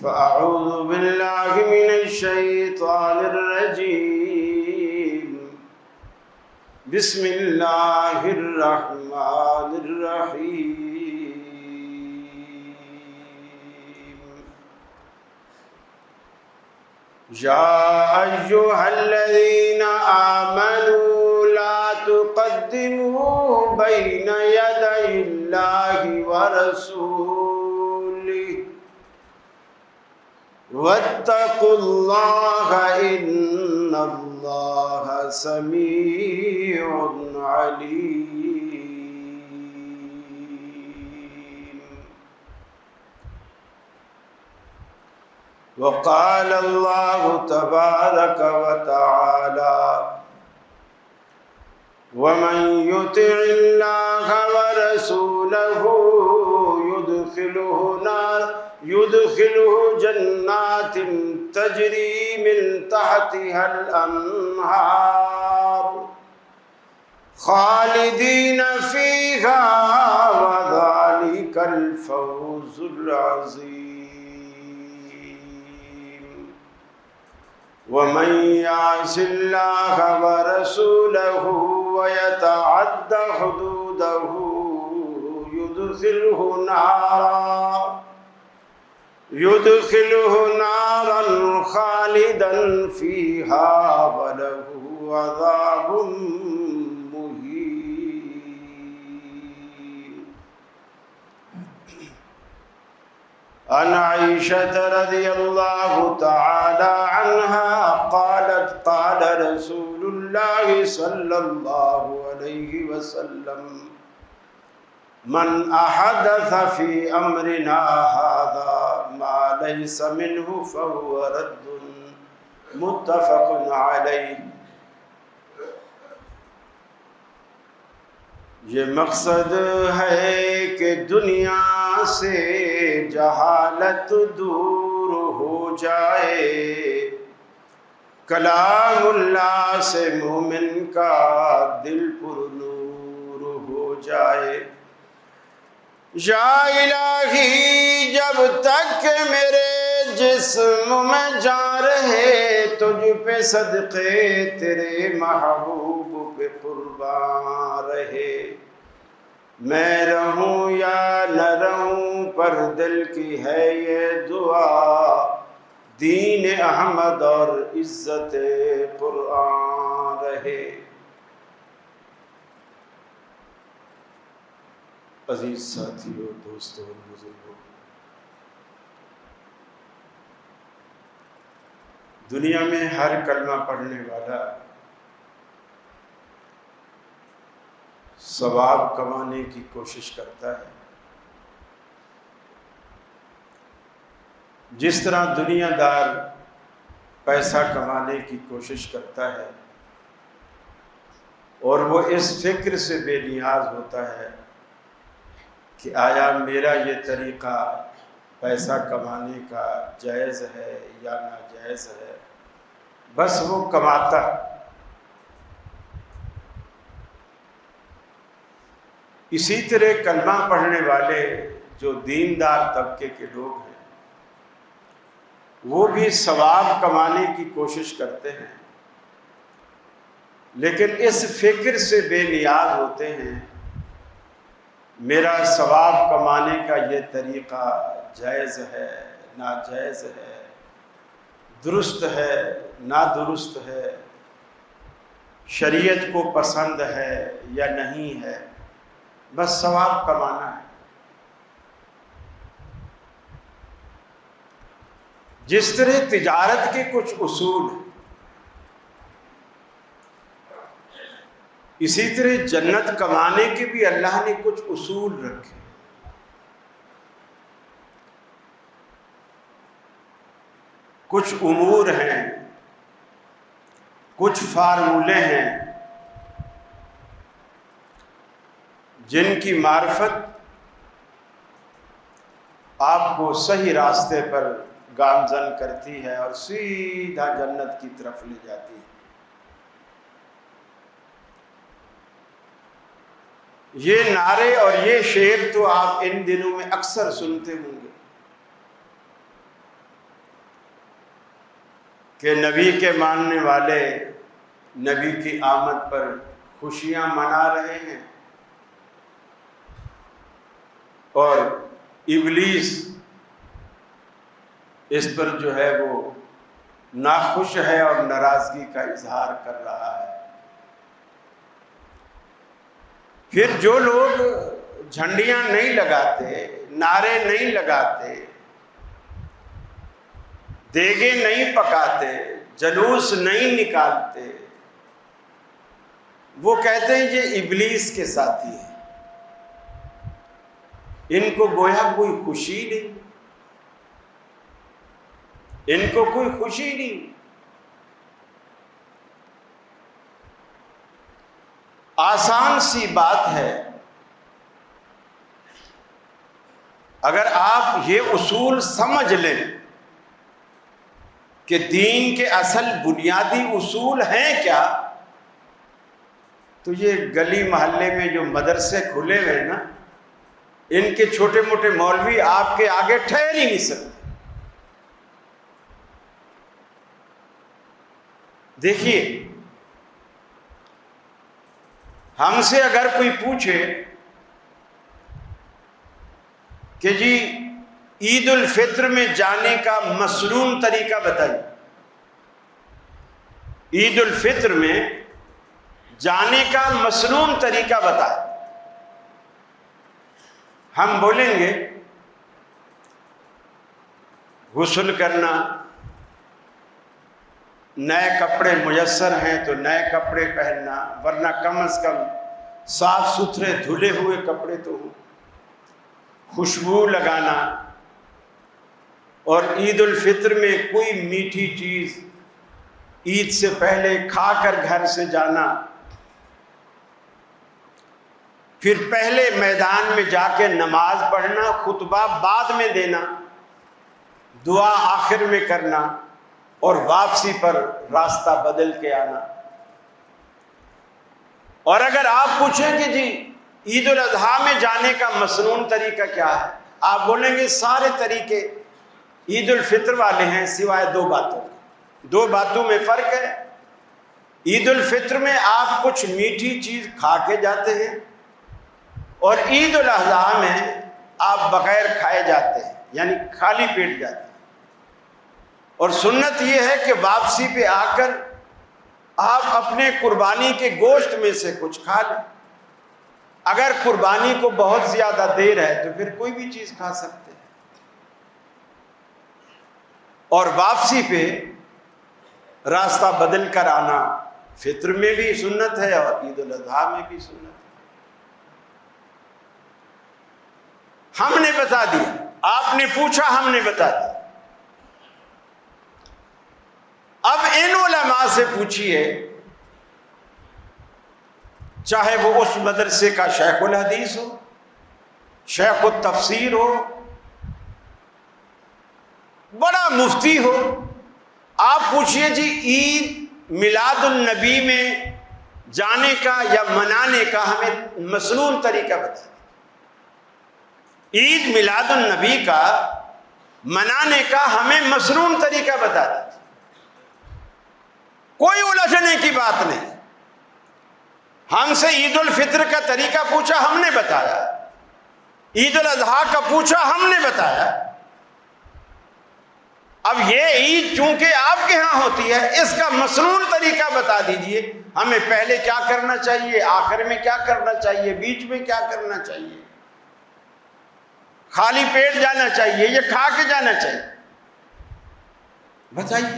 فأعوذ بالله من الشيطان الرجيم بسم الله الرحمن الرحيم يا أيها الذين آمنوا لا تقدموا بين يدي الله ورسوله واتقوا الله إن الله سميع عليم. وقال الله تبارك وتعالى ومن يطع الله ورسوله يدخله جنات تجري من تحتها الأنهار خالدين فيها وذلك الفوز العظيم. ومن يعص الله ورسوله ويتعد حدوده يدخله نارا خالدا فيها وله عذاب مهين. عن عائشة رضي الله تعالى عنها قالت قال رسول الله صلى الله عليه وسلم من أحدث في أمرنا هذا ما ليس منه فهو رد متفق عليه. یہ مقصد ہے کہ دنیا سے جہالت دور ہو جائے، کلام اللہ سے مومن کا دل پر نور ہو جائے. یا الہی جب تک میرے جسم میں جان رہے تجھ پہ صدقے تیرے محبوب پہ قربان رہے. میں رہوں یا نہ رہوں پر دل کی ہے یہ دعا، دین احمد اور عزت قرآن رہے. عزیز ساتھیو، دوستو اور بزرگوں، دنیا میں ہر کلمہ پڑھنے والا ثواب کمانے کی کوشش کرتا ہے. جس طرح دنیا دار پیسہ کمانے کی کوشش کرتا ہے اور وہ اس فکر سے بے نیاز ہوتا ہے کہ آیا میرا یہ طریقہ پیسہ کمانے کا جائز ہے یا ناجائز ہے، بس وہ کماتا. اسی طرح کلمہ پڑھنے والے جو دیندار طبقے کے لوگ ہیں وہ بھی ثواب کمانے کی کوشش کرتے ہیں، لیکن اس فکر سے بے نیاز ہوتے ہیں میرا ثواب کمانے کا یہ طریقہ جائز ہے ناجائز ہے، درست ہے نادرست ہے، شریعت کو پسند ہے یا نہیں ہے، بس ثواب کمانا ہے. جس طرح تجارت کے کچھ اصول ہیں، اسی طرح جنت کمانے کے بھی اللہ نے کچھ اصول رکھے. کچھ امور ہیں، کچھ فارمولے ہیں جن کی معرفت آپ کو صحیح راستے پر گامزن کرتی ہے اور سیدھا جنت کی طرف لے جاتی ہے. یہ نعرے اور یہ شعر تو آپ ان دنوں میں اکثر سنتے ہوں گے. کہ نبی کے ماننے والے نبی کی آمد پر خوشیاں منا رہے ہیں اور ابلیس اس پر جو ہے وہ ناخوش ہے اور ناراضگی کا اظہار کر رہا ہے۔ پھر جو لوگ جھنڈیاں نہیں لگاتے، نعرے نہیں لگاتے، دیگیں نہیں پکاتے، جلوس نہیں نکالتے، وہ کہتے ہیں یہ ابلیس کے ساتھی ہیں، ان کو گویا کوئی خوشی نہیں، ان کو کوئی خوشی نہیں۔ آسان سی بات ہے، اگر آپ یہ اصول سمجھ لیں کہ دین کے اصل بنیادی اصول ہیں کیا، تو یہ گلی محلے میں جو مدرسے کھلے ہوئے نا، ان کے چھوٹے موٹے مولوی آپ کے آگے ٹھہر ہی نہیں سکتے۔ دیکھیے، ہم سے اگر کوئی پوچھے کہ جی عید الفطر میں جانے کا مسنون طریقہ بتائیے، عید الفطر میں جانے کا مسنون طریقہ بتائیں، ہم بولیں گے غسل کرنا، نئے کپڑے میسر ہیں تو نئے کپڑے پہننا، ورنہ کم از کم صاف ستھرے دھلے ہوئے کپڑے تو ہوں، خوشبو لگانا، اور عید الفطر میں کوئی میٹھی چیز عید سے پہلے کھا کر گھر سے جانا، پھر پہلے میدان میں جا کے نماز پڑھنا، خطبہ بعد میں دینا، دعا آخر میں کرنا، اور واپسی پر راستہ بدل کے آنا۔ اور اگر آپ پوچھیں کہ جی عید الاضحیٰ میں جانے کا مسنون طریقہ کیا ہے، آپ بولیں گے سارے طریقے عید الفطر والے ہیں سوائے دو باتوں کے۔ دو باتوں میں فرق ہے۔ عید الفطر میں آپ کچھ میٹھی چیز کھا کے جاتے ہیں، اور عید الاضحیٰ میں آپ بغیر کھائے جاتے ہیں، یعنی خالی پیٹ جاتے ہیں۔ اور سنت یہ ہے کہ واپسی پہ آ کر آپ اپنے قربانی کے گوشت میں سے کچھ کھا لیں۔ اگر قربانی کو بہت زیادہ دیر ہے تو پھر کوئی بھی چیز کھا سکتے ہیں۔ اور واپسی پہ راستہ بدل کر آنا فطر میں بھی سنت ہے اور عید الاضحیٰ میں بھی سنت ہے۔ ہم نے بتا دیا، آپ نے پوچھا، ہم نے بتا دیا۔ اب ان علماء سے پوچھئے، چاہے وہ اس مدرسے کا شیخ الحدیث ہو، شیخ التفسیر ہو، بڑا مفتی ہو، آپ پوچھئے جی عید میلاد النبی میں جانے کا یا منانے کا ہمیں مسنون طریقہ بتائیں۔ عید میلاد النبی کا منانے کا ہمیں مسنون طریقہ بتا دیں۔ کوئی الجھنے کی بات نہیں۔ ہم سے عید الفطر کا طریقہ پوچھا، ہم نے بتایا۔ عید الاضحیٰ کا پوچھا، ہم نے بتایا۔ اب یہ عید چونکہ آپ کے ہاں ہوتی ہے، اس کا مسنون طریقہ بتا دیجئے، ہمیں پہلے کیا کرنا چاہیے، آخر میں کیا کرنا چاہیے، بیچ میں کیا کرنا چاہیے، خالی پیٹ جانا چاہیے یا کھا کے جانا چاہیے، بتائیے۔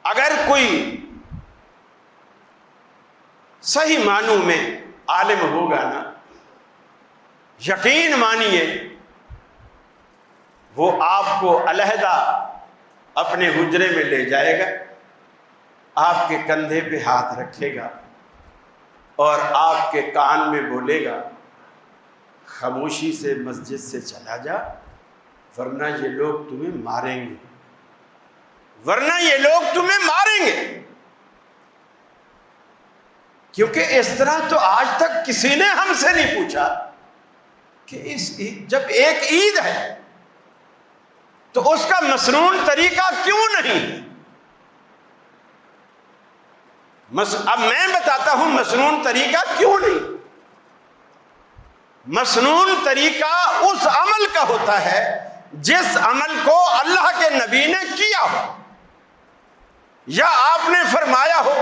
اگر کوئی صحیح معنوں میں عالم ہوگا نا، یقین مانیے وہ آپ کو علیحدہ اپنے حجرے میں لے جائے گا، آپ کے کندھے پہ ہاتھ رکھے گا اور آپ کے کان میں بولے گا، خاموشی سے مسجد سے چلا جا، ورنہ یہ لوگ تمہیں ماریں گے، ورنہ یہ لوگ تمہیں ماریں گے۔ کیونکہ اس طرح تو آج تک کسی نے ہم سے نہیں پوچھا کہ جب ایک عید ہے تو اس کا مسنون طریقہ کیوں نہیں؟ اب میں بتاتا ہوں مسنون طریقہ کیوں نہیں۔ مسنون طریقہ اس عمل کا ہوتا ہے جس عمل کو اللہ کے نبی نے کیا ہو، یا آپ نے فرمایا ہو،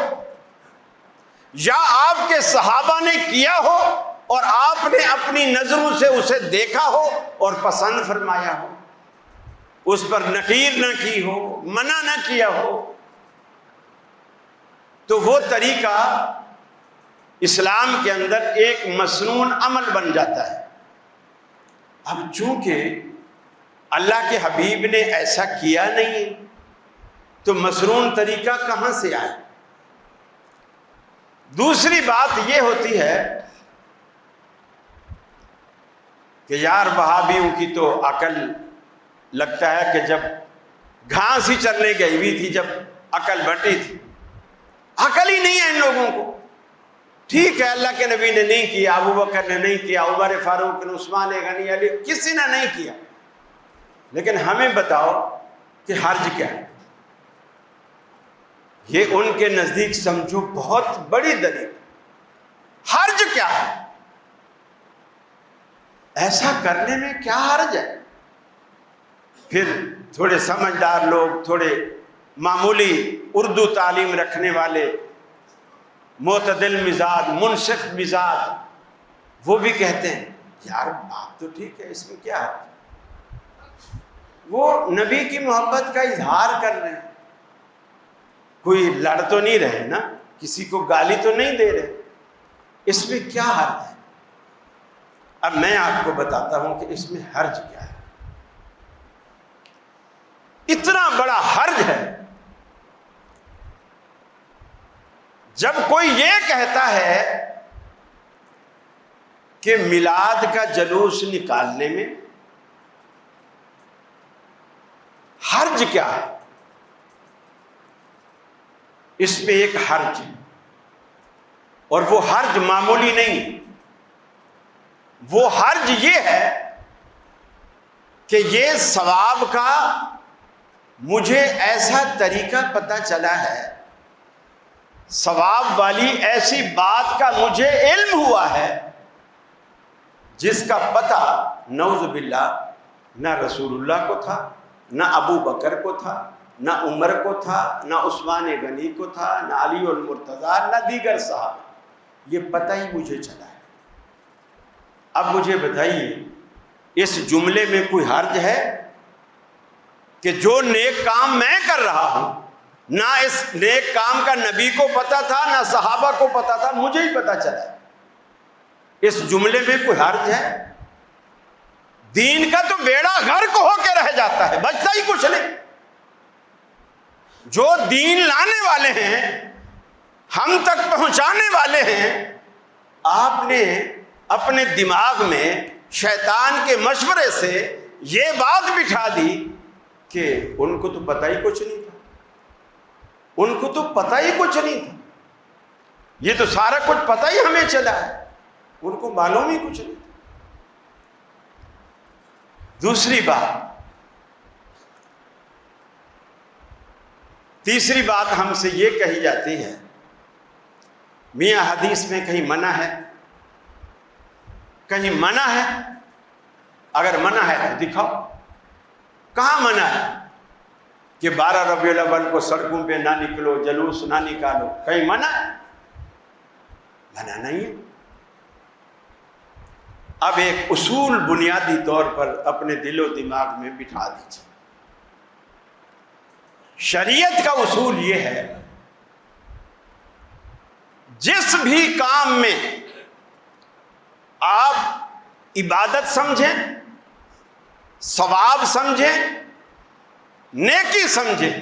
یا آپ کے صحابہ نے کیا ہو اور آپ نے اپنی نظروں سے اسے دیکھا ہو اور پسند فرمایا ہو، اس پر نکیر نہ کی ہو، منع نہ کیا ہو، تو وہ طریقہ اسلام کے اندر ایک مسنون عمل بن جاتا ہے۔ اب چونکہ اللہ کے حبیب نے ایسا کیا نہیں تو مسنون طریقہ کہاں سے آئے؟ دوسری بات یہ ہوتی ہے کہ یار وہابیوں کی تو عقل، لگتا ہے کہ جب گھاس ہی چرنے گئی ہوئی تھی جب عقل بٹی تھی، عقل ہی نہیں ہے ان لوگوں کو۔ ٹھیک ہے، اللہ کے نبی نے نہیں کیا، ابو بکر نے نہیں کیا، عمر فاروق نے، عثمان غنی، علی، کسی نے نہیں کیا، لیکن ہمیں بتاؤ کہ حرج کیا ہے؟ یہ ان کے نزدیک سمجھو بہت بڑی دلیل۔ حرج کیا ہے؟ ایسا کرنے میں کیا حرج ہے؟ پھر تھوڑے سمجھدار لوگ، تھوڑے معمولی اردو تعلیم رکھنے والے، معتدل مزاج، منصف مزاج، وہ بھی کہتے ہیں یار بات تو ٹھیک ہے، اس میں کیا ہے؟ وہ نبی کی محبت کا اظہار کر رہے ہیں، کوئی لڑ تو نہیں رہے نا، کسی کو گالی تو نہیں دے رہے، اس میں کیا حرج ہے؟ اب میں آپ کو بتاتا ہوں کہ اس میں حرج کیا ہے۔ اتنا بڑا حرج ہے جب کوئی یہ کہتا ہے کہ میلاد کا جلوس نکالنے میں حرج کیا ہے؟ اس میں ایک حرج ہے، اور وہ حرج معمولی نہیں، وہ حرج یہ ہے کہ یہ ثواب کا مجھے ایسا طریقہ پتہ چلا ہے، ثواب والی ایسی بات کا مجھے علم ہوا ہے جس کا پتہ نعوذ باللہ نہ رسول اللہ کو تھا، نہ ابو بکر کو تھا، نہ عمر کو تھا، نہ عثمان غنی کو تھا، نہ علی المرتضیٰ، نہ دیگر صحابہ، یہ پتہ ہی مجھے چلا ہے۔ اب مجھے بتائیے اس جملے میں کوئی حرج ہے کہ جو نیک کام میں کر رہا ہوں، نہ اس نیک کام کا نبی کو پتا تھا، نہ صحابہ کو پتا تھا، مجھے ہی پتا چلا، اس جملے میں کوئی حرج ہے؟ دین کا تو بیڑا غرق ہو کے رہ جاتا ہے، بچتا ہی کچھ نہیں۔ جو دین لانے والے ہیں، ہم تک پہنچانے والے ہیں، آپ نے اپنے دماغ میں شیطان کے مشورے سے یہ بات بٹھا دی کہ ان کو تو پتہ ہی کچھ نہیں تھا، ان کو تو پتہ ہی کچھ نہیں تھا، یہ تو سارا کچھ پتہ ہی ہمیں چلا ہے، ان کو معلوم ہی کچھ نہیں تھا۔ دوسری بات، تیسری بات ہم سے یہ کہی جاتی ہے، میاں حدیث میں کہیں منع ہے، کہیں منع ہے؟ اگر منع ہے تو دکھاؤ، کہاں منع ہے کہ 12 ربیع الاول کو سڑکوں پہ نہ نکلو، جلوس نہ نکالو؟ کہیں منع ہے؟ منع نہیں ہے۔ اب ایک اصول بنیادی طور پر اپنے دل و دماغ میں بٹھا دیجیے، شریعت کا اصول یہ ہے، جس بھی کام میں آپ عبادت سمجھیں، ثواب سمجھیں، نیکی سمجھیں،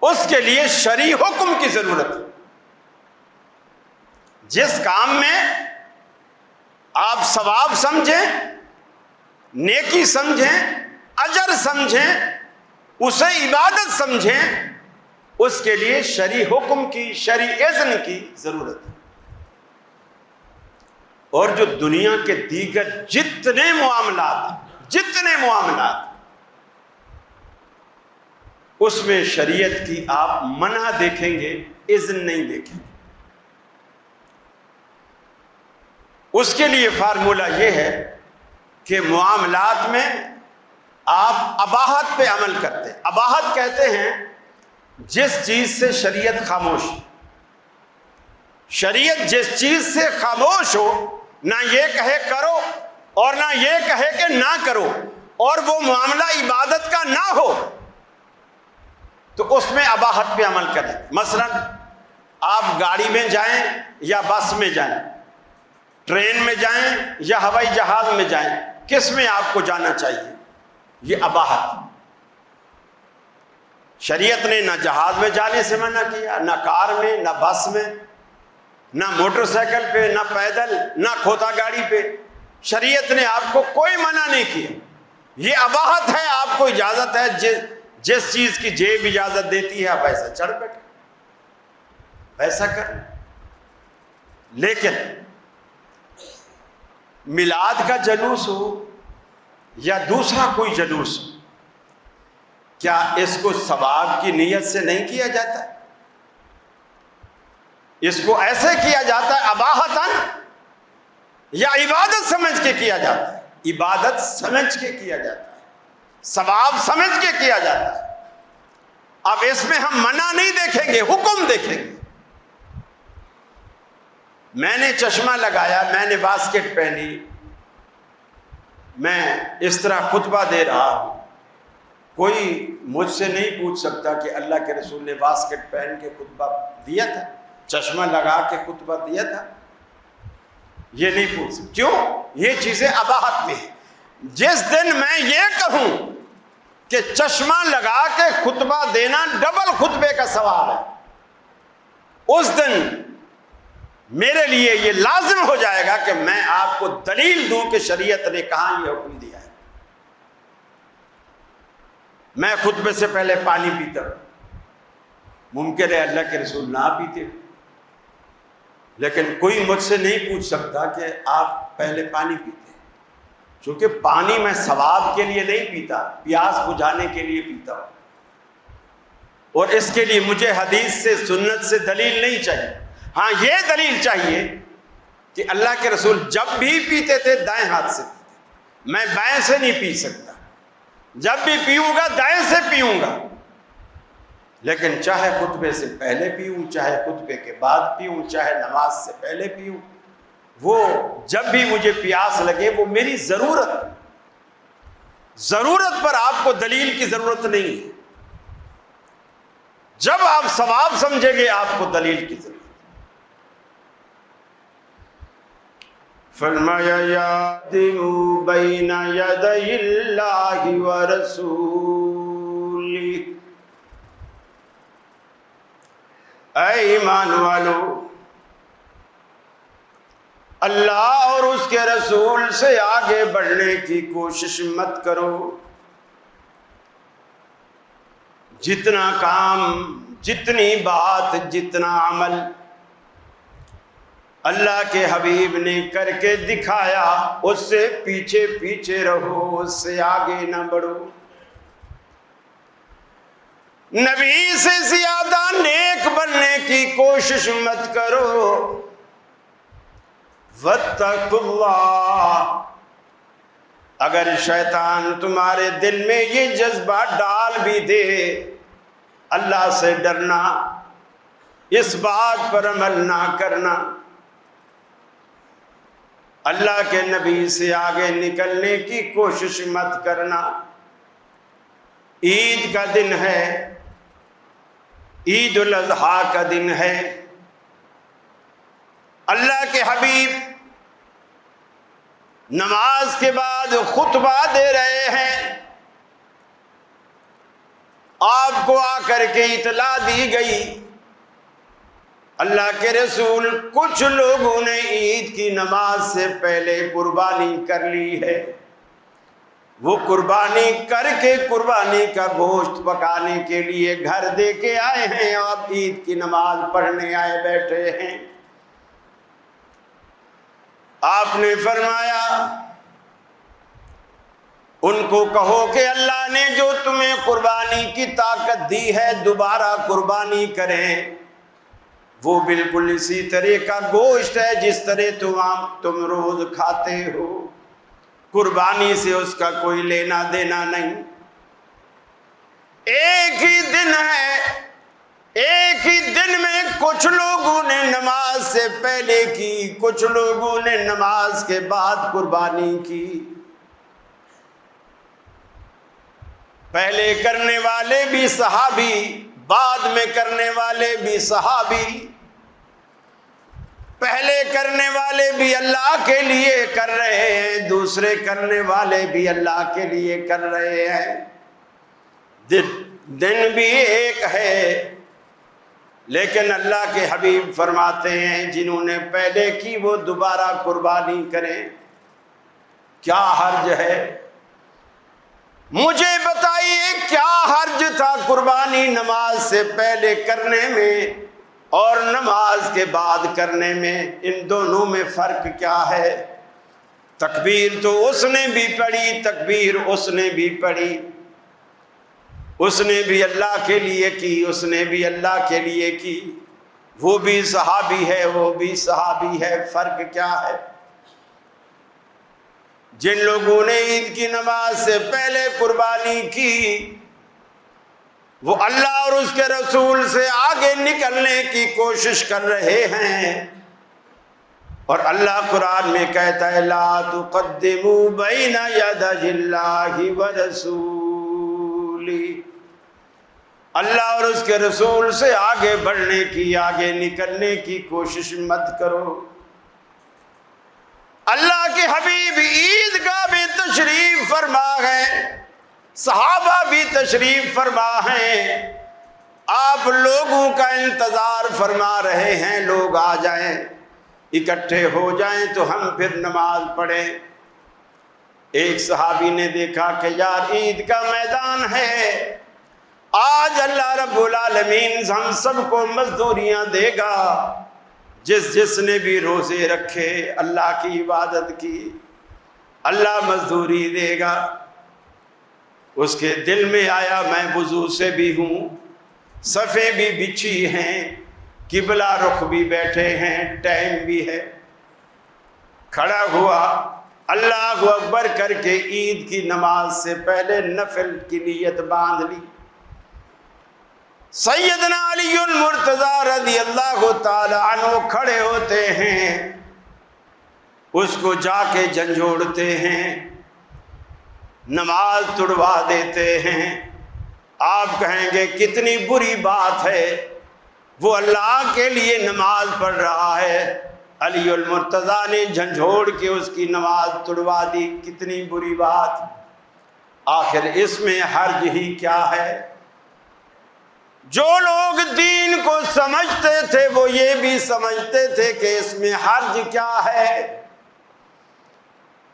اس کے لیے شرعی حکم کی ضرورت ہے۔ جس کام میں آپ ثواب سمجھیں، نیکی سمجھیں، اجر سمجھیں، اسے عبادت سمجھیں، اس کے لیے شرعی حکم کی، شرعی اذن کی ضرورت ہے۔ اور جو دنیا کے دیگر جتنے معاملات، جتنے معاملات، اس میں شریعت کی آپ منع دیکھیں گے، اذن نہیں دیکھیں گے۔ اس کے لیے فارمولہ یہ ہے کہ معاملات میں آپ اباحت پہ عمل کرتے ہیں۔ اباحت کہتے ہیں جس چیز سے شریعت خاموش، شریعت جس چیز سے خاموش ہو، نہ یہ کہے کرو اور نہ یہ کہے کہ نہ کرو، اور وہ معاملہ عبادت کا نہ ہو، تو اس میں اباحت پہ عمل کریں۔ مثلا آپ گاڑی میں جائیں یا بس میں جائیں، ٹرین میں جائیں یا ہوائی جہاز میں جائیں، کس میں آپ کو جانا چاہیے؟ یہ اباحت۔ شریعت نے نہ جہاز میں جانے سے منع کیا، نہ کار میں، نہ بس میں، نہ موٹر سائیکل پہ، نہ پیدل، نہ کھوتا گاڑی پہ۔ شریعت نے آپ کو کوئی منع نہیں کیا، یہ اباحت ہے، آپ کو اجازت ہے، جس چیز کی جیب اجازت دیتی ہے آپ ایسا چڑھ بیٹھے، ایسا کر۔ لیکن میلاد کا جلوس ہو یا دوسرا کوئی جلوس ہو، کیا اس کو ثواب کی نیت سے نہیں کیا جاتا؟ اس کو ایسے کیا جاتا ہے اباحتاً، یا عبادت سمجھ کے کیا جاتا ہے؟ عبادت سمجھ کے کیا جاتا ہے، ثواب سمجھ کے کیا جاتا ہے۔ اب اس میں ہم منع نہیں دیکھیں گے، حکم دیکھیں گے۔ میں نے چشمہ لگایا، میں نے واسکٹ پہنی، میں اس طرح خطبہ دے رہا ہوں، کوئی مجھ سے نہیں پوچھ سکتا کہ اللہ کے رسول نے واسکٹ پہن کے خطبہ دیا تھا، چشمہ لگا کے خطبہ دیا تھا، یہ نہیں پوچھ سکتا۔ کیوں؟ یہ چیزیں اباحت میں ہیں۔ جس دن میں یہ کہوں کہ چشمہ لگا کے خطبہ دینا ڈبل خطبے کا ثواب ہے، اس دن میرے لیے یہ لازم ہو جائے گا کہ میں آپ کو دلیل دوں کہ شریعت نے کہاں یہ حکم دیا ہے۔ میں خطبے سے پہلے پانی پیتا ہوں، ممکن ہے اللہ کے رسول نہ پیتے، لیکن کوئی مجھ سے نہیں پوچھ سکتا کہ آپ پہلے پانی پیتے ہیں، چونکہ پانی میں ثواب کے لیے نہیں پیتا، پیاس بجھانے کے لیے پیتا ہوں، اور اس کے لیے مجھے حدیث سے، سنت سے دلیل نہیں چاہیے۔ ہاں یہ دلیل چاہیے کہ اللہ کے رسول جب بھی پیتے تھے دائیں ہاتھ سے پیتے، میں بائیں سے نہیں پی سکتا، جب بھی پیوں گا دائیں سے پیوں گا، لیکن چاہے خطبے سے پہلے پیوں، چاہے خطبے کے بعد پیوں، چاہے نماز سے پہلے پیوں، وہ جب بھی مجھے پیاس لگے، وہ میری ضرورت پر آپ کو دلیل کی ضرورت نہیں ہے۔ جب آپ ثواب سمجھیں گے آپ کو دلیل کی ضرورت۔ فرمایا یادمو بین یدی اللہ ورسولی، اے ایمان والو، اللہ اور اس کے رسول سے آگے بڑھنے کی کوشش مت کرو۔ جتنا کام، جتنی بات، جتنا عمل اللہ کے حبیب نے کر کے دکھایا، اس سے پیچھے پیچھے رہو، اس سے آگے نہ بڑھو۔ نبی سے زیادہ نیک بننے کی کوشش مت کرو۔ واتقوا اللہ، اگر شیطان تمہارے دل میں یہ جذبہ ڈال بھی دے اللہ سے ڈرنا، اس بات پر عمل نہ کرنا، اللہ کے نبی سے آگے نکلنے کی کوشش مت کرنا۔ عید کا دن ہے، عید الاضحیٰ کا دن ہے، اللہ کے حبیب نماز کے بعد خطبہ دے رہے ہیں، آپ کو آ کر کے اطلاع دی گئی اللہ کے رسول کچھ لوگوں نے عید کی نماز سے پہلے قربانی کر لی ہے، وہ قربانی کر کے قربانی کا گوشت پکانے کے لیے گھر دے کے آئے ہیں، آپ عید کی نماز پڑھنے آئے بیٹھے ہیں۔ آپ نے فرمایا ان کو کہو کہ اللہ نے جو تمہیں قربانی کی طاقت دی ہے دوبارہ قربانی کریں، وہ بالکل اسی طرح کا گوشت ہے جس طرح تم روز کھاتے ہو، قربانی سے اس کا کوئی لینا دینا نہیں۔ ایک ہی دن ہے، ایک ہی دن میں کچھ لوگوں نے نماز سے پہلے کی، کچھ لوگوں نے نماز کے بعد قربانی کی۔ پہلے کرنے والے بھی صحابی، بعد میں کرنے والے بھی صحابی۔ پہلے کرنے والے بھی اللہ کے لیے کر رہے ہیں، دوسرے کرنے والے بھی اللہ کے لیے کر رہے ہیں۔ دن بھی ایک ہے، لیکن اللہ کے حبیب فرماتے ہیں جنہوں نے پہلے کی وہ دوبارہ قربانی کریں۔ کیا حرج ہے؟ مجھے بتائیے کیا حرج تھا قربانی نماز سے پہلے کرنے میں اور نماز کے بعد کرنے میں؟ ان دونوں میں فرق کیا ہے؟ تکبیر تو اس نے بھی پڑھی، تکبیر اس نے بھی پڑھی، اس نے بھی اللہ کے لیے کی، اس نے بھی اللہ کے لیے کی، وہ بھی صحابی ہے، وہ بھی صحابی ہے۔ فرق کیا ہے؟ جن لوگوں نے عید کی نماز سے پہلے قربانی کی وہ اللہ اور اس کے رسول سے آگے نکلنے کی کوشش کر رہے ہیں، اور اللہ قرآن میں کہتا ہے لا تقدموا بین یدی اللہ ورسولہ، اللہ اور اس کے رسول سے آگے بڑھنے کی، آگے نکلنے کی کوشش مت کرو۔ اللہ کے حبیب عیدگاہ بھی تشریف فرما ہیں، صحابہ بھی تشریف فرما ہیں، آپ لوگوں کا انتظار فرما رہے ہیں لوگ آ جائیں، اکٹھے ہو جائیں تو ہم پھر نماز پڑھیں۔ ایک صحابی نے دیکھا کہ یار عید کا میدان ہے، آج اللہ رب العالمین ہم سب کو مزدوریاں دے گا، جس نے بھی روزے رکھے اللہ کی عبادت کی اللہ مزدوری دے گا۔ اس کے دل میں آیا میں وضو سے بھی ہوں، صفیں بھی بچھی ہیں، قبلہ رخ بھی بیٹھے ہیں، ٹائم بھی ہے، کھڑا ہوا اللہ اکبر کر کے عید کی نماز سے پہلے نفل کی نیت باندھ لی۔ سیدنا علی المرتضی رضی اللہ تعالی عنہ کھڑے ہوتے ہیں، اس کو جا کے جھنجھوڑتے ہیں، نماز تڑوا دیتے ہیں۔ آپ کہیں گے کتنی بری بات ہے، وہ اللہ کے لیے نماز پڑھ رہا ہے، علی المرتضی نے جھنجھوڑ کے اس کی نماز تڑوا دی، کتنی بری بات۔ آخر اس میں حرج ہی کیا ہے؟ جو لوگ دین کو سمجھتے تھے وہ یہ بھی سمجھتے تھے کہ اس میں حرج کیا ہے۔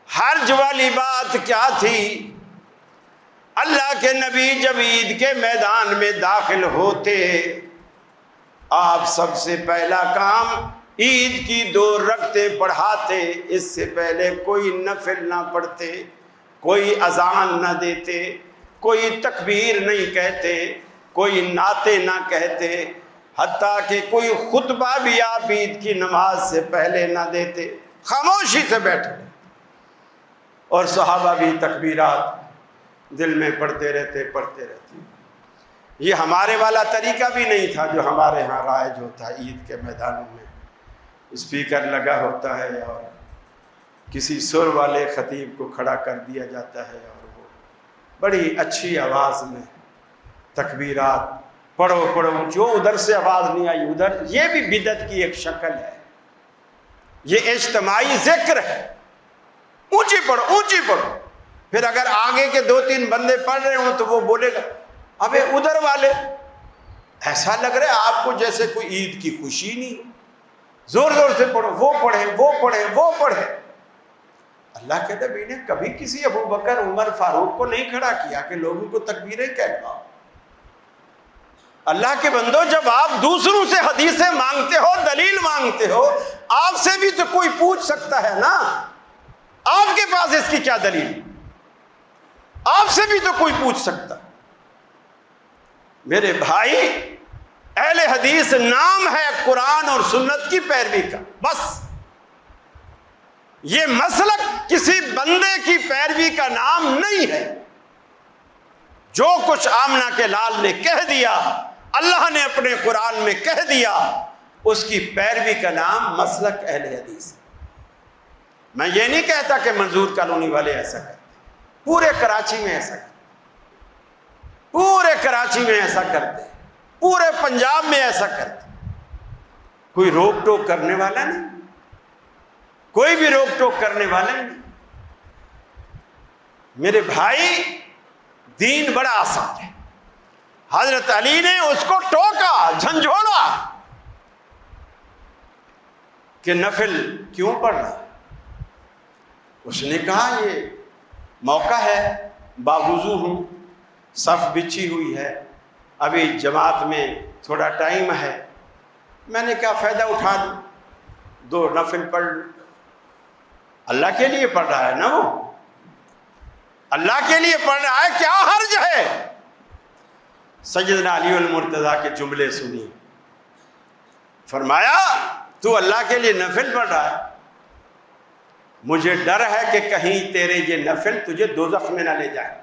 حرج والی بات کیا تھی؟ اللہ کے نبی جب عید کے میدان میں داخل ہوتے، آپ سب سے پہلا کام عید کی 2 رکعتیں پڑھاتے، اس سے پہلے کوئی نفل نہ پڑھتے، کوئی اذان نہ دیتے، کوئی تکبیر نہیں کہتے، کوئی نعتیں نہ کہتے، حتیٰ کہ کوئی خطبہ بھی آپ عید کی نماز سے پہلے نہ دیتے، خاموشی سے بیٹھے، اور صحابہ بھی تکبیرات دل میں پڑھتے رہتے۔ یہ ہمارے والا طریقہ بھی نہیں تھا جو ہمارے ہاں رائج ہوتا ہے، عید کے میدانوں میں اسپیکر لگا ہوتا ہے اور کسی سر والے خطیب کو کھڑا کر دیا جاتا ہے اور وہ بڑی اچھی آواز میں تکبیرات پڑھو، جو ادھر سے آواز نہیں آئی ادھر۔ یہ بھی بدعت کی ایک شکل ہے، یہ اجتماعی ذکر ہے، اونچی پڑھو، پھر اگر آگے کے 2-3 بندے پڑھ رہے ہوں تو وہ بولے گا ابے ادھر والے، ایسا لگ رہا ہے آپ کو جیسے کوئی عید کی خوشی نہیں، زور سے پڑھو، وہ پڑھے۔ اللہ کے نبی نے کبھی کسی ابو بکر عمر فاروق کو نہیں کھڑا کیا کہ لوگوں کو تکبیریں کہلواؤ۔ اللہ کے بندو، جب آپ دوسروں سے حدیثیں مانگتے ہو، دلیل مانگتے ہو، آپ سے بھی تو کوئی پوچھ سکتا ہے نا، آپ کے پاس اس کی کیا دلیل؟ آپ سے بھی تو کوئی پوچھ سکتا۔ میرے بھائی، اہل حدیث نام ہے قرآن اور سنت کی پیروی کا، بس۔ یہ مسلک کسی بندے کی پیروی کا نام نہیں ہے۔ جو کچھ آمنہ کے لال نے کہہ دیا، اللہ نے اپنے قرآن میں کہہ دیا، اس کی پیروی کا نام مسلک اہل حدیث۔ میں یہ نہیں کہتا کہ منظور کالونی والے ایسا کرتے، پورے کراچی میں ایسا کرتے، پورے کراچی میں ایسا کرتے، پورے پنجاب میں ایسا کرتے۔ کوئی روک ٹوک کرنے والا نہیں، کوئی بھی روک ٹوک کرنے والا نہیں۔ میرے بھائی، دین بڑا آسان ہے۔ حضرت علی نے اس کو ٹوکا، جھنجھوڑا کہ نفل کیوں پڑھ رہا؟ اس نے کہا یہ موقع ہے، باوضو ہوں، صف بچھی ہوئی ہے، ابھی جماعت میں تھوڑا ٹائم ہے، میں نے کہا فائدہ اٹھا دو، 2 نفل پڑھ لوں۔ اللہ کے لیے پڑھ رہا ہے نا، وہ اللہ کے لیے پڑھ رہا ہے، کیا حرج ہے؟ سیدنا علی المرتضیٰ کے جملے سنی، فرمایا تو اللہ کے لیے نفل پڑھ رہا ہے، مجھے ڈر ہے کہ کہیں تیرے یہ نفل تجھے دوزخ میں نہ لے جائیں،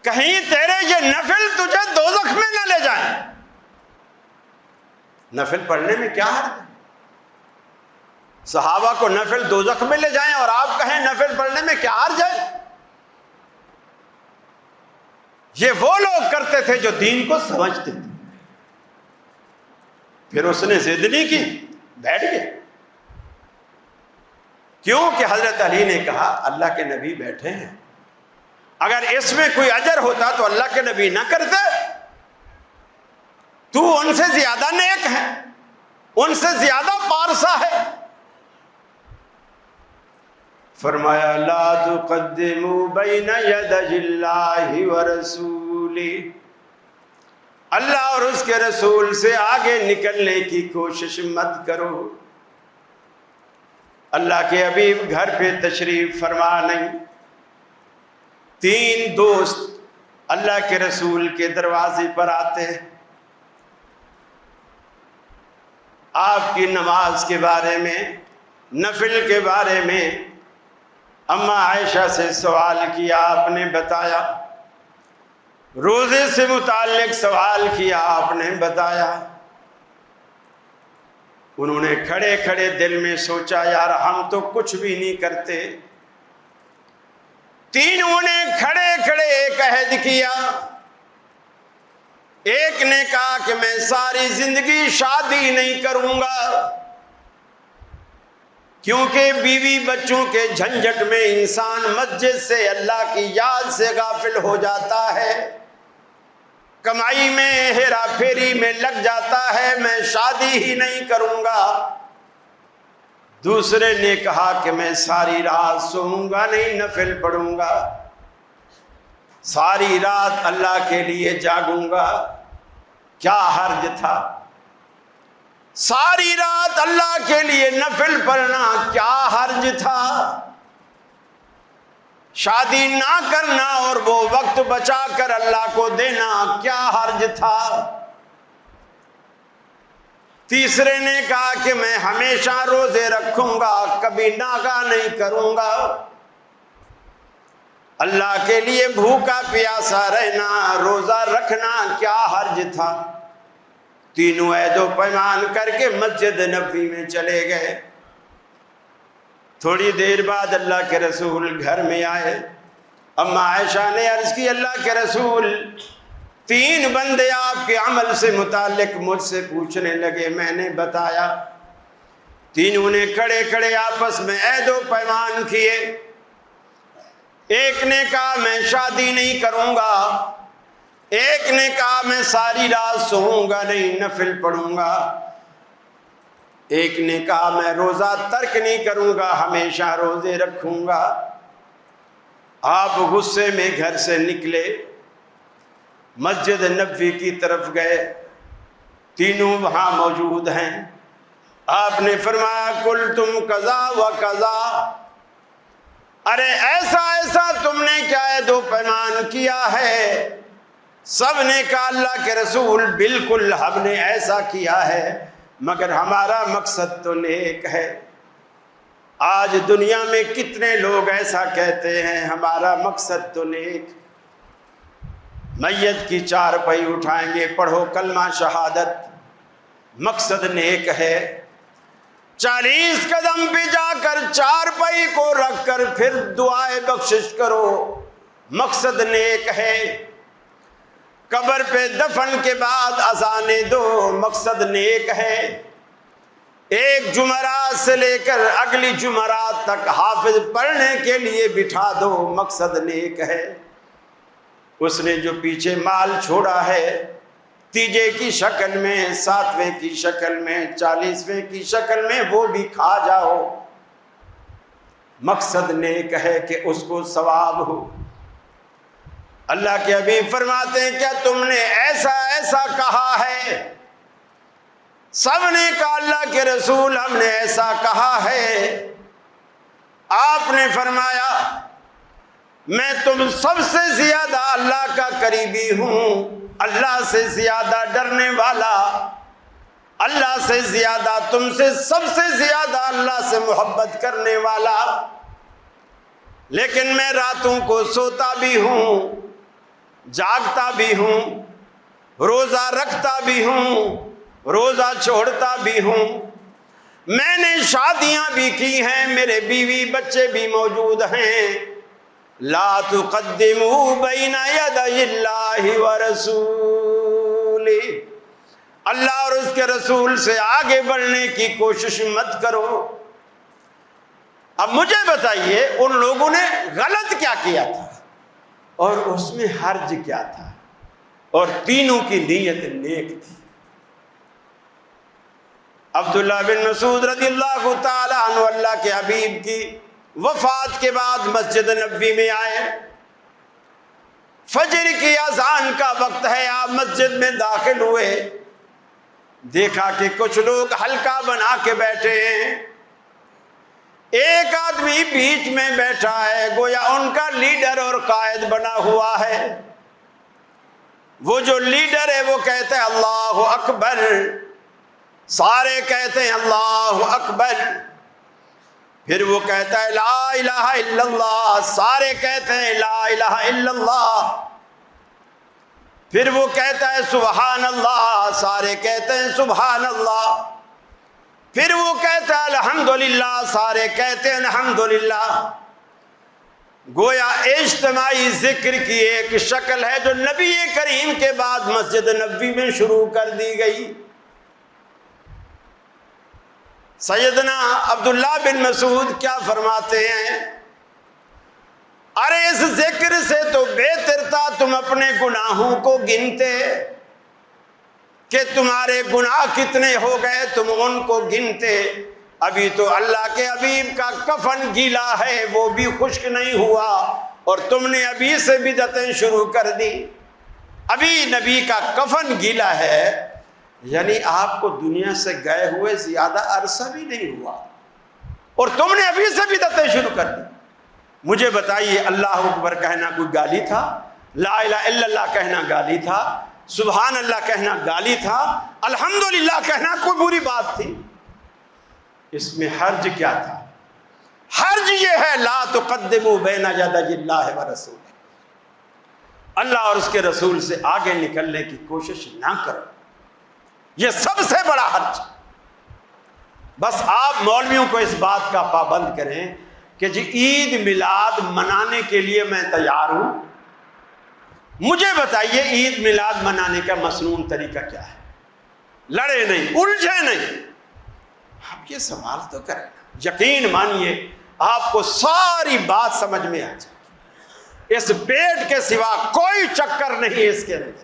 کہیں تیرے یہ نفل تجھے دوزخ میں نہ لے جائیں۔ نفل پڑھنے میں کیا حرج ہے؟ صحابہ کو نفل دوزخ میں لے جائیں اور آپ کہیں نفل پڑھنے میں کیا حرج ہے؟ یہ وہ لوگ کرتے تھے جو دین کو سمجھتے تھے۔ پھر اس نے ضد نہیں کی، بیٹھ گئے۔ کیوں کہ حضرت علی نے کہا اللہ کے نبی بیٹھے ہیں، اگر اس میں کوئی اجر ہوتا تو اللہ کے نبی نہ کرتے، تو ان سے زیادہ نیک ہے، ان سے زیادہ پارسا ہے۔ فرمایا لا تقدموا بین یدی اللہ ورسولہ، اللہ اور اس کے رسول سے آگے نکلنے کی کوشش مت کرو۔ اللہ کے حبیب گھر پہ تشریف فرما نہیں، 3 دوست اللہ کے رسول کے دروازے پر آتے ہیں، آپ کی نماز کے بارے میں، نفل کے بارے میں اماں عائشہ سے سوال کیا، آپ نے بتایا، روزے سے متعلق سوال کیا، آپ نے بتایا۔ انہوں نے کھڑے کھڑے دل میں سوچا یار ہم تو کچھ بھی نہیں کرتے۔ تینوں نے کھڑے کھڑے ایک عہد کیا۔ ایک نے کہا کہ میں ساری زندگی شادی نہیں کروں گا، کیونکہ بیوی بچوں کے جھنجٹ میں انسان مسجد سے اللہ کی یاد سے غافل ہو جاتا ہے، کمائی میں ہیرا پھیری میں لگ جاتا ہے، میں شادی ہی نہیں کروں گا۔ دوسرے نے کہا کہ میں ساری رات سوؤں گا نہیں، نفل پڑھوں گا، ساری رات اللہ کے لیے جاگوں گا۔ کیا حرج تھا؟ ساری رات اللہ کے لیے نفل پڑھنا کیا حرج تھا؟ شادی نہ کرنا اور وہ وقت بچا کر اللہ کو دینا کیا حرج تھا؟ تیسرے نے کہا کہ میں ہمیشہ روزے رکھوں گا، کبھی ناغہ نہیں کروں گا، اللہ کے لیے بھوکا پیاسا رہنا، روزہ رکھنا کیا حرج تھا؟ تینوں عہد و پیمان کر کے مسجد نبوی میں چلے گئے۔ تھوڑی دیر بعد اللہ کے رسول گھر میں آئے۔ اماں عائشہ نے عرض کی اللہ کے رسول 3 بندے آپ کے عمل سے متعلق مجھ سے پوچھنے لگے، میں نے بتایا۔ تینوں نے کھڑے کھڑے آپس میں عہد و پیمان کیے۔ ایک نے کہا میں شادی نہیں کروں گا، ایک نے کہا میں ساری رات سوؤں گا نہیں، نفل پڑھوں گا، ایک نے کہا میں روزہ ترک نہیں کروں گا، ہمیشہ روزے رکھوں گا۔ آپ غصے میں گھر سے نکلے، مسجد نبوی کی طرف گئے، تینوں وہاں موجود ہیں۔ آپ نے فرمایا قلتم کذا و کذا، ارے ایسا ایسا تم نے کیا عہد و پیمان کیا ہے؟ سب نے کہا اللہ کے رسول بالکل ہم نے ایسا کیا ہے، مگر ہمارا مقصد تو نیک ہے۔ آج دنیا میں کتنے لوگ ایسا کہتے ہیں ہمارا مقصد تو نیک، میت کی چارپائی اٹھائیں گے، پڑھو کلمہ شہادت، مقصد نیک ہے۔ 40 قدم پہ جا کر چارپائی کو رکھ کر پھر دعائے بخشش کرو، مقصد نیک ہے۔ قبر پہ دفن کے بعد اذانیں دو، مقصد نیک ہے۔ ایک جمعرات سے لے کر اگلی جمعرات تک حافظ پڑھنے کے لیے بٹھا دو، مقصد نیک ہے۔ اس نے جو پیچھے مال چھوڑا ہے، تیجے کی شکل میں، 7ویں کی شکل میں، 40ویں کی شکل میں، وہ بھی کھا جاؤ، مقصد نیک ہے کہ اس کو ثواب ہو۔ اللہ کے حبیب فرماتے ہیں کیا تم نے ایسا ایسا کہا ہے؟ سب نے کہا اللہ کے رسول ہم نے ایسا کہا ہے۔ آپ نے فرمایا میں تم سب سے زیادہ اللہ کا قریبی ہوں، اللہ سے زیادہ ڈرنے والا، اللہ سے زیادہ، تم سے سب سے زیادہ اللہ سے محبت کرنے والا، لیکن میں راتوں کو سوتا بھی ہوں، جاگتا بھی ہوں، روزہ رکھتا بھی ہوں، روزہ چھوڑتا بھی ہوں، میں نے شادیاں بھی کی ہیں، میرے بیوی بچے بھی موجود ہیں۔ لا تقدموا بین یدی اللہ ورسولہ، اللہ اور اس کے رسول سے آگے بڑھنے کی کوشش مت کرو۔ اب مجھے بتائیے ان لوگوں نے غلط کیا کیا تھا اور اس میں حرج کیا تھا؟ اور تینوں کی نیت نیک تھی۔ عبداللہ بن مسعود رضی اللہ تعالی عنہ اللہ کے حبیب کی وفات کے بعد مسجد نبوی میں آئے، فجر کی اذان کا وقت ہے، آپ مسجد میں داخل ہوئے، دیکھا کہ کچھ لوگ حلقہ بنا کے بیٹھے ہیں، ایک آدمی بیچ میں بیٹھا ہے، گویا ان کا لیڈر اور قائد بنا ہوا ہے۔ وہ جو لیڈر ہے وہ کہتا ہے اللہ اکبر، سارے کہتے ہیں اللہ اکبر، پھر وہ کہتا ہے لا الہ الا اللہ، سارے کہتے ہیں لا الہ الا اللہ، پھر وہ کہتا ہے سبحان اللہ، سارے کہتے ہیں سبحان اللہ، پھر وہ کہتا ہے الحمدللہ، سارے کہتے ہیں الحمدللہ۔ گویا اجتماعی ذکر کی ایک شکل ہے جو نبی کریم کے بعد مسجد نبوی میں شروع کر دی گئی۔ سیدنا عبداللہ بن مسعود کیا فرماتے ہیں؟ ارے اس ذکر سے تو بہتر تھا تم اپنے گناہوں کو گنتے، کہ تمہارے گناہ کتنے ہو گئے تم ان کو گنتے۔ ابھی تو اللہ کے حبیب کا کفن گیلا ہے، وہ بھی خشک نہیں ہوا، اور تم نے ابھی سے بدعتیں شروع کر دی۔ ابھی نبی کا کفن گیلا ہے، یعنی آپ کو دنیا سے گئے ہوئے زیادہ عرصہ بھی نہیں ہوا، اور تم نے ابھی سے بدعتیں شروع کر دی۔ مجھے بتائیے اللہ اکبر کہنا کوئی گالی تھا؟ لا الہ الا اللہ کہنا گالی تھا؟ سبحان اللہ کہنا گالی تھا؟ الحمدللہ کہنا کوئی بری بات تھی؟ اس میں حرج کیا تھا؟ حرج یہ ہے لا تقدموا بین یدی اللہ ورسولہ، اللہ اور اس کے رسول سے آگے نکلنے کی کوشش نہ کرو، یہ سب سے بڑا حرج۔ بس آپ مولویوں کو اس بات کا پابند کریں کہ جی عید میلاد منانے کے لیے میں تیار ہوں۔ مجھے بتائیے عید میلاد منانے کا مسنون طریقہ کیا ہے؟ لڑے نہیں، الجھے نہیں، آپ یہ سوال تو کریں، یقین مانیے آپ کو ساری بات سمجھ میں آ جائے گی۔ اس پیٹ کے سوا کوئی چکر نہیں اس کے اندر،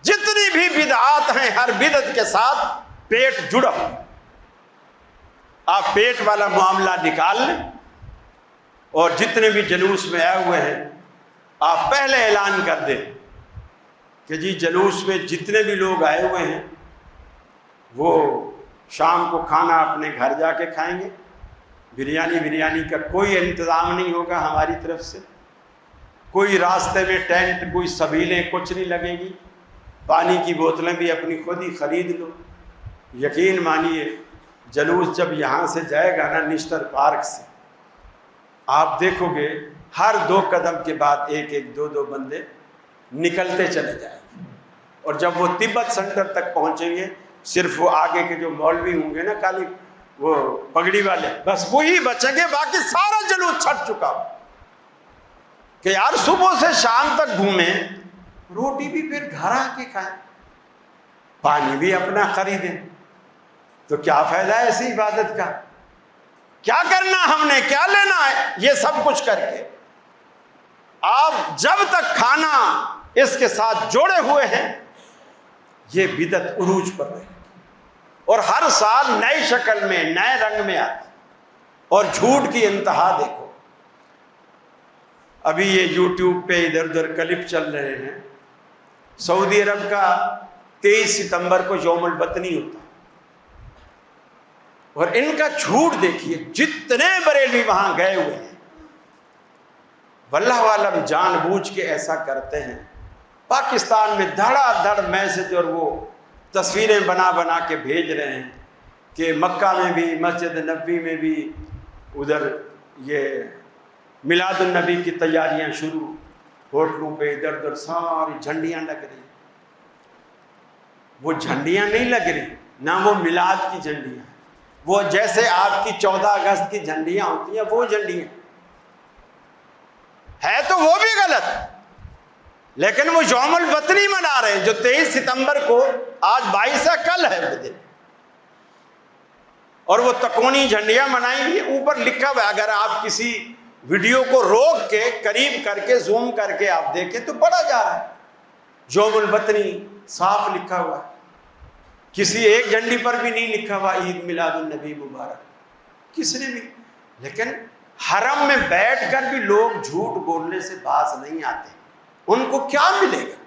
جتنی بھی بدعات ہیں ہر بدعت کے ساتھ پیٹ جڑا ہو۔ آپ پیٹ والا معاملہ نکال لیں، اور جتنے بھی جلوس میں آئے ہوئے ہیں آپ پہلے اعلان کر دیں کہ جی جلوس میں جتنے بھی لوگ آئے ہوئے ہیں وہ شام کو کھانا اپنے گھر جا کے کھائیں گے، بریانی کا کوئی انتظام نہیں ہوگا ہماری طرف سے، کوئی راستے میں ٹینٹ، کوئی سبیلیں، کچھ نہیں لگے گی، پانی کی بوتلیں بھی اپنی خود ہی خرید لو۔ یقین مانیے جلوس جب یہاں سے جائے گا نا نشتر پارک سے، آپ دیکھو گے ہر 2 قدم کے بعد ایک 2 بندے نکلتے چلے جائیں گے، اور جب وہ تبت سینٹر تک پہنچیں گے صرف وہ آگے کے جو مولوی ہوں گے نا کالی وہ پگڑی والے، بس وہی بچیں گے، باقی سارا جلوس چھٹ چکا کہ یار صبح سے شام تک گھومیں، روٹی بھی پھر گھر آ کے کھائیں، پانی بھی اپنا خریدیں، تو کیا فائدہ ہے ایسی عبادت کا؟ کیا کرنا ہم نے، کیا لینا ہے یہ سب کچھ کر کے؟ آپ جب تک کھانا اس کے ساتھ جوڑے ہوئے ہیں یہ بدعت عروج پر رہے، اور ہر سال نئی شکل میں نئے رنگ میں آتی، اور جھوٹ کی انتہا دیکھو۔ ابھی یہ یوٹیوب پہ ادھر ادھر کلپ چل رہے ہیں، سعودی عرب کا 23 ستمبر کو یوم الوطنی ہوتا ہے، اور ان کا جھوٹ دیکھیے، جتنے بریلوی وہاں گئے ہوئے ہیں واللہ عالم جان بوجھ کے ایسا کرتے ہیں۔ پاکستان میں دھڑا دھڑ میسج اور وہ تصویریں بنا بنا کے بھیج رہے ہیں کہ مکہ میں بھی، مسجد نبوی میں بھی ادھر یہ میلاد النبی کی تیاریاں شروع، ہوٹلوں پہ ادھر ادھر ساری جھنڈیاں لگ رہی، وہ جھنڈیاں نہیں لگ رہی، نہ وہ میلاد کی جھنڈیاں، وہ جیسے آپ کی 14 اگست کی جھنڈیاں ہوتی ہیں وہ جھنڈیاں ہے، تو وہ بھی غلط، لیکن وہ یوم الوطنی منا رہے ہیں جو 23 ستمبر کو، آج 22 ہے، کل ہے وہ دن، اور وہ تکونی جھنڈیاں منائی گئی، اوپر لکھا ہوا ہے، اگر آپ کسی ویڈیو کو روک کے قریب کر کے زوم کر کے آپ دیکھیں تو پڑھا جا رہا ہے یوم الوطنی صاف لکھا ہوا ہے، کسی ایک جھنڈی پر بھی نہیں لکھا ہوا عید میلاد النبی مبارک، کس نے بھی۔ لیکن حرم میں بیٹھ کر بھی لوگ جھوٹ بولنے سے باز نہیں آتے، ان کو کیا ملے گا؟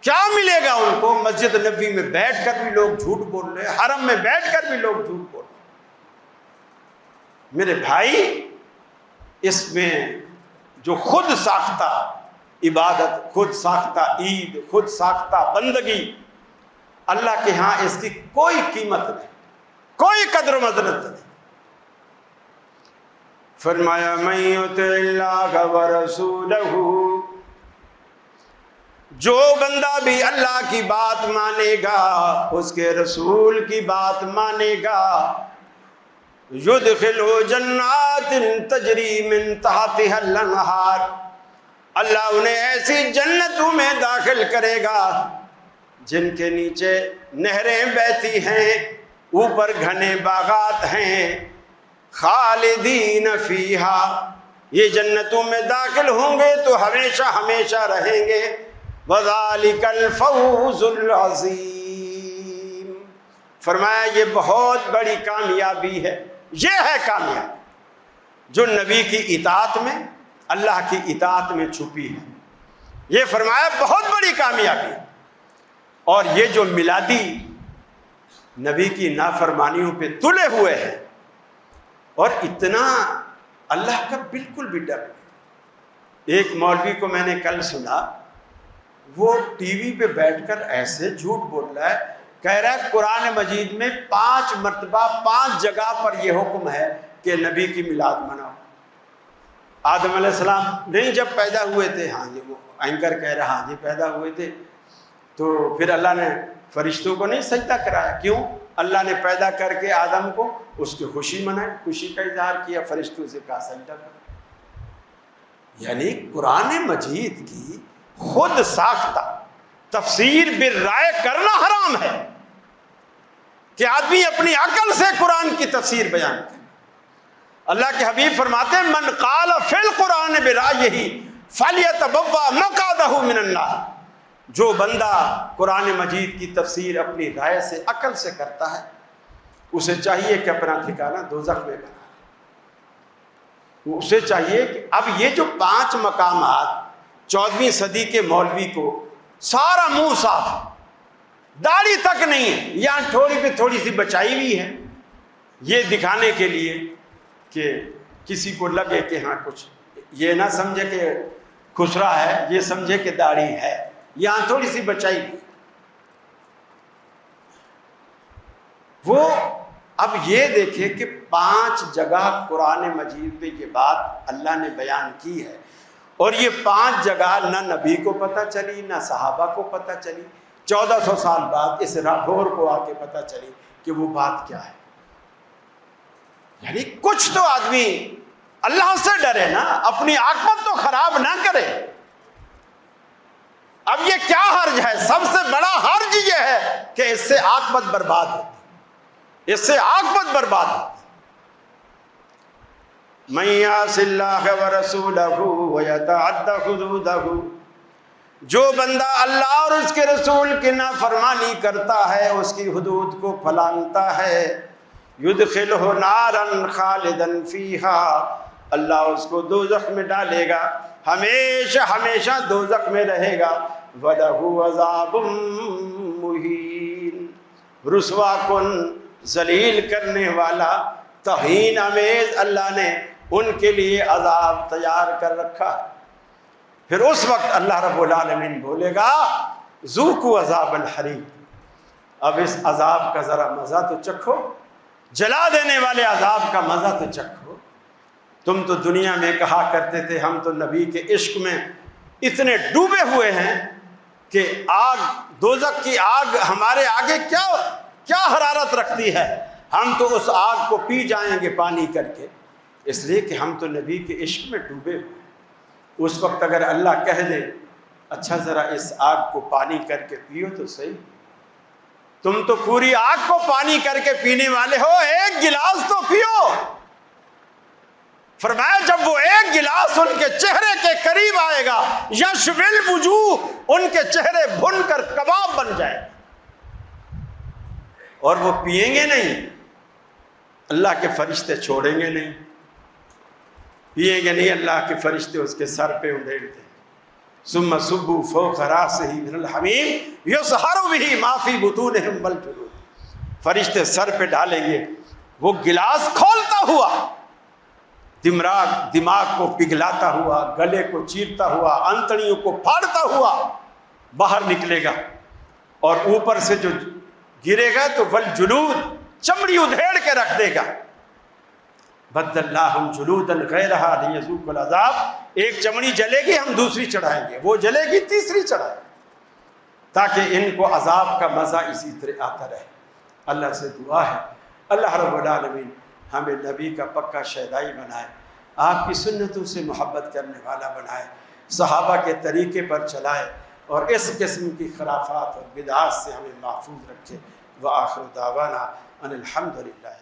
کیا ملے گا ان کو؟ مسجد نبوی میں بیٹھ کر بھی لوگ جھوٹ بول رہے ہیں، حرم میں بیٹھ کر بھی لوگ جھوٹ بول رہے ہیں۔ میرے بھائی، اس میں جو خود ساختہ عبادت، خود ساختہ عید، خود ساختہ بندگی، اللہ کے ہاں اس کی کوئی قیمت نہیں، کوئی قدر و منزلت نہیں۔ فرمایا من یطع اللہ ورسولہ، جو بندہ بھی اللہ کی بات مانے گا، اس کے رسول کی بات مانے گا، یدخلہ جنات تجری من تحتها الانہار، اللہ انہیں ایسی جنتوں میں داخل کرے گا جن کے نیچے نہریں بہتی ہیں، اوپر گھنے باغات ہیں، خالدین فیہا، یہ جنتوں میں داخل ہوں گے تو ہمیشہ ہمیشہ رہیں گے، وذالک الفوز العظیم، فرمایا یہ بہت بڑی کامیابی ہے، یہ ہے کامیابی جو نبی کی اطاعت میں، اللہ کی اطاعت میں چھپی ہے، یہ فرمایا بہت بڑی کامیابی ہے۔ اور یہ جو میلادی نبی کی نافرمانیوں پہ تلے ہوئے ہیں اور اتنا اللہ کا بالکل بھی ڈر نہیں۔ ایک مولوی کو میں نے کل سنا، وہ ٹی وی پہ بیٹھ کر ایسے جھوٹ بول رہا ہے، کہہ رہا ہے قرآن مجید میں 5 مرتبہ 5 جگہ پر یہ حکم ہے کہ نبی کی میلاد مناؤ۔ آدم علیہ السلام نہیں جب پیدا ہوئے تھے، ہاں جی، وہ اینکر کہہ رہا ہاں جی پیدا ہوئے تھے، تو پھر اللہ نے فرشتوں کو نہیں سجدہ کرایا، کیوں؟ اللہ نے پیدا کر کے آدم کو اس کی خوشی منائی، خوشی کا اظہار کیا، فرشتوں سے کہا سجدہ کرو۔ یعنی قرآن مجید کی خود ساختہ تفسیر بالرائے کرنا حرام ہے کہ آدمی اپنی عقل سے قرآن کی تفسیر بیان کرے۔ اللہ کے حبیب فرماتے ہیں من قال فی القرآن برائیہ فلیتبوأ مقعدہ من النار، جو بندہ قرآن مجید کی تفسیر اپنی رائے سے، عقل سے کرتا ہے، اسے چاہیے کہ اپنا ٹھکانہ دوزخ میں بنا لے۔ اسے چاہیے کہ اب یہ جو 5 مقامات 14ویں صدی کے مولوی کو سارا منہ صاف، داڑھی تک نہیں ہے، یہاں تھوڑی پہ تھوڑی سی بچائی ہوئی ہے، یہ دکھانے کے لیے کہ کسی کو لگے کہ ہاں کچھ، یہ نہ سمجھے کہ خسرا ہے، یہ سمجھے کہ داڑھی ہے، یہاں تھوڑی سی بچائی گئی۔ وہ اب یہ دیکھے کہ 5 جگہ قرآن مجید میں یہ بات اللہ نے بیان کی ہے، اور یہ 5 جگہ نہ نبی کو پتہ چلی نہ صحابہ کو پتہ چلی، 1400 سال بعد اس راٹھور کو آ کے پتہ چلی کہ وہ بات کیا ہے۔ یعنی کچھ تو آدمی اللہ سے ڈرے نا، اپنی عاقبت تو خراب نہ کرے۔ اب یہ کیا حرج ہے؟ سب سے بڑا حرج یہ ہے کہ اس سے عاقبت برباد ہوتی، اس سے عاقبت برباد ہوتی۔ من یعص اللہ ورسولہ ویتعد حدودہ، جو بندہ اللہ اور اس کے رسول کی نافرمانی کرتا ہے، اس کی حدود کو پھلانگتا ہے، یدخلہ نارا خالدا فیہا، اللہ اس کو دوزخ میں ڈالے گا، ہمیشہ ہمیشہ دوزخ میں رہے گا، وَلَهُ عَذَابٌ مُّہِینٌ، رسوا کن، ذلیل کرنے والا، توہین آمیز اللہ نے ان کے لیے عذاب تیار کر رکھا ہے۔ پھر اس وقت اللہ رب العالمین بولے گا ذوقوا عذاب الحریق، اب اس عذاب کا ذرا مزہ تو چکھو، جلا دینے والے عذاب کا مزہ تو چکھو۔ تم تو دنیا میں کہا کرتے تھے ہم تو نبی کے عشق میں اتنے ڈوبے ہوئے ہیں کہ آگ، دوزخ کی آگ ہمارے آگے کیا حرارت رکھتی ہے، ہم تو اس آگ کو پی جائیں گے پانی کر کے، اس لیے کہ ہم تو نبی کے عشق میں ڈوبے ہوئے۔ اس وقت اگر اللہ کہہ دے اچھا ذرا اس آگ کو پانی کر کے پیو تو صحیح، تم تو پوری آگ کو پانی کر کے پینے والے ہو، ایک گلاس تو پیو۔ فرمایا جب وہ ایک گلاس ان کے چہرے کے قریب آئے گا، یشوی الوجوہ، ان کے چہرے بھن کر کباب بن جائے گا، اور وہ پیئیں گے نہیں، اللہ کے فرشتے چھوڑیں گے نہیں، پیئیں گے نہیں، اللہ کے فرشتے اس کے سر پہ انڈیلتے ہیں۔ ثم صبوا فوق راسہ من الحمیم یصہر بہ ما فی بطونہم والجلود، فرشتے سر پہ ڈالیں گے، وہ گلاس کھولتا ہوا دماغ کو پگھلاتا ہوا، گلے کو چیرتا ہوا، انتڑیوں کو پھاڑتا ہوا باہر نکلے گا، اور اوپر سے جو گرے گا تو والجلود، چمڑی ادھیڑ کے رکھ دے گا۔ بدلناہم جلودا غیرہا لیذوقوا العذاب، ایک چمڑی جلے گی ہم دوسری چڑھائیں گے، وہ جلے گی تیسری چڑھائیں گے، تاکہ ان کو عذاب کا مزہ اسی طرح آتا رہے۔ اللہ سے دعا ہے اللہ رب العالمین ہمیں نبی کا پکا شیدائی بنائے، آپ کی سنتوں سے محبت کرنے والا بنائے، صحابہ کے طریقے پر چلائے، اور اس قسم کی خرافات اور بدعات سے ہمیں محفوظ رکھے۔ وآخر دعوانا ان الحمد للہ۔